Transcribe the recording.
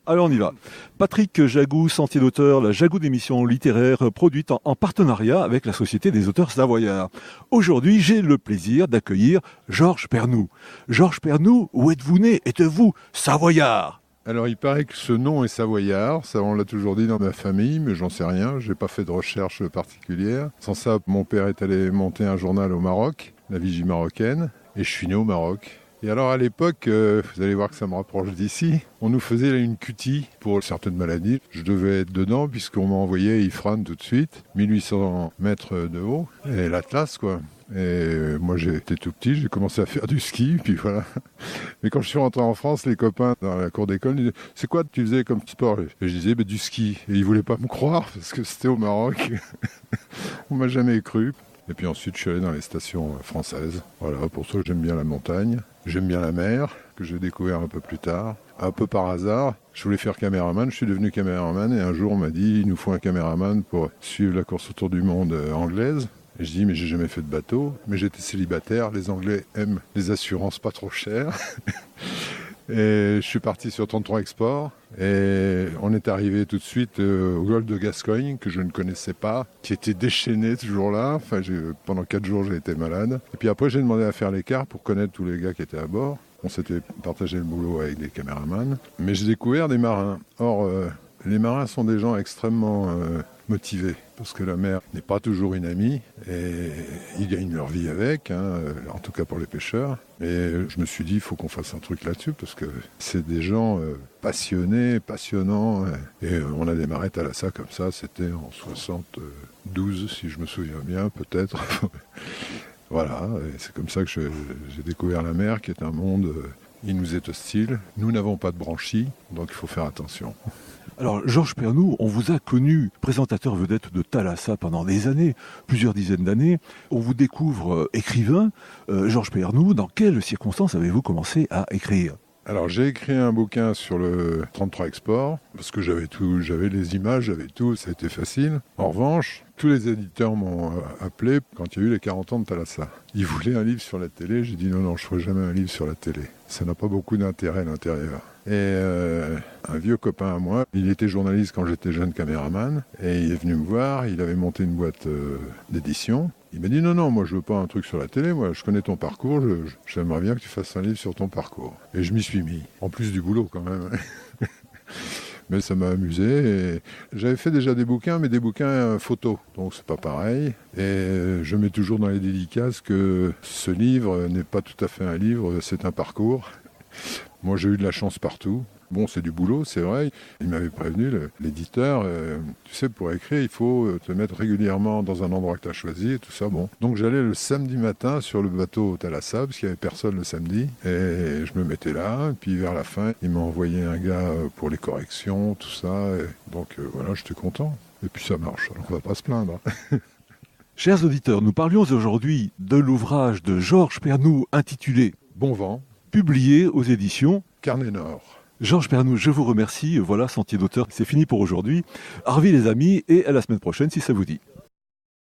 Alors on y va. Patrick Jagou, sentier d'auteur, la Jagou d'émission littéraire produite en partenariat avec la Société des auteurs savoyards. Aujourd'hui, j'ai le plaisir d'accueillir Georges Pernoud. Georges Pernoud, où êtes-vous né? Êtes-vous savoyard? Alors il paraît que ce nom est savoyard, ça on l'a toujours dit dans ma famille, mais j'en sais rien, j'ai pas fait de recherche particulière. Sans ça, mon père est allé monter un journal au Maroc, la Vigie marocaine, et je suis né au Maroc. Et alors à l'époque, vous allez voir que ça me rapproche d'ici, on nous faisait une cutie pour certaines maladies. Je devais être dedans puisqu'on m'a envoyé à Ifrane tout de suite, 1800 mètres de haut, et l'Atlas quoi. Et moi j'étais tout petit, j'ai commencé à faire du ski, puis voilà. Mais quand je suis rentré en France, les copains dans la cour d'école disaient « C'est quoi que tu faisais comme sport ?» Et je disais du ski. Et ils voulaient pas me croire parce que c'était au Maroc. On m'a jamais cru. Et puis ensuite, je suis allé dans les stations françaises. Voilà, pour ça, j'aime bien la montagne. J'aime bien la mer, que j'ai découvert un peu plus tard. Un peu par hasard, je voulais faire caméraman. Je suis devenu caméraman et un jour, on m'a dit « Il nous faut un caméraman pour suivre la course autour du monde anglaise. » Et je dis, mais j'ai jamais fait de bateau, mais j'étais célibataire, les Anglais aiment les assurances pas trop chères. Et je suis parti sur 33 Export, et on est arrivé tout de suite au golfe de Gascogne, que je ne connaissais pas, qui était déchaîné ce jour-là. Enfin, pendant 4 jours, j'ai été malade. Et puis après, j'ai demandé à faire l'écart pour connaître tous les gars qui étaient à bord. On s'était partagé le boulot avec des caméramans. Mais j'ai découvert des marins. Or, les marins sont des gens extrêmement motivés, parce que la mer n'est pas toujours une amie, et ils gagnent leur vie avec, en tout cas pour les pêcheurs. Et je me suis dit, il faut qu'on fasse un truc là-dessus, parce que c'est des gens passionnés, passionnants, et on a démarré Thalassa comme ça, c'était en 72, si je me souviens bien, peut-être. Voilà, et c'est comme ça que j'ai découvert la mer, qui est un monde, il nous est hostile. Nous n'avons pas de branchies, donc il faut faire attention. Alors, Georges Pernoud, on vous a connu présentateur vedette de Thalassa pendant des années, plusieurs dizaines d'années. On vous découvre écrivain. Georges Pernoud, dans quelles circonstances avez-vous commencé à écrire ? Alors j'ai écrit un bouquin sur le 33 Export, parce que j'avais tout, j'avais les images, j'avais tout, ça a été facile. En revanche, tous les éditeurs m'ont appelé quand il y a eu les 40 ans de Thalassa. Ils voulaient un livre sur la télé, j'ai dit non, je ne ferai jamais un livre sur la télé. Ça n'a pas beaucoup d'intérêt à l'intérieur. Et un vieux copain à moi, il était journaliste quand j'étais jeune caméraman, et il est venu me voir, il avait monté une boîte d'édition. Il m'a dit non, moi je veux pas un truc sur la télé, moi je connais ton parcours, j'aimerais bien que tu fasses un livre sur ton parcours. Et je m'y suis mis, en plus du boulot quand même. Mais ça m'a amusé. Et j'avais fait déjà des bouquins, mais des bouquins photos, donc c'est pas pareil. Et je mets toujours dans les dédicaces que ce livre n'est pas tout à fait un livre, c'est un parcours. Moi j'ai eu de la chance partout. Bon, c'est du boulot, c'est vrai. Il m'avait prévenu, l'éditeur, tu sais, pour écrire, il faut te mettre régulièrement dans un endroit que tu as choisi et tout ça. Bon. Donc j'allais le samedi matin sur le bateau au Thalassa, parce qu'il n'y avait personne le samedi. Et je me mettais là, et puis vers la fin, il m'a envoyé un gars pour les corrections, tout ça. Et donc voilà, j'étais content. Et puis ça marche, alors on va pas se plaindre. Chers auditeurs, nous parlions aujourd'hui de l'ouvrage de Georges Pernoud intitulé Bon vent, publié aux éditions Carnet Nord. Georges Pernoud, je vous remercie. Voilà, Sentier d'auteur, c'est fini pour aujourd'hui. Harvey les amis, et à la semaine prochaine si ça vous dit.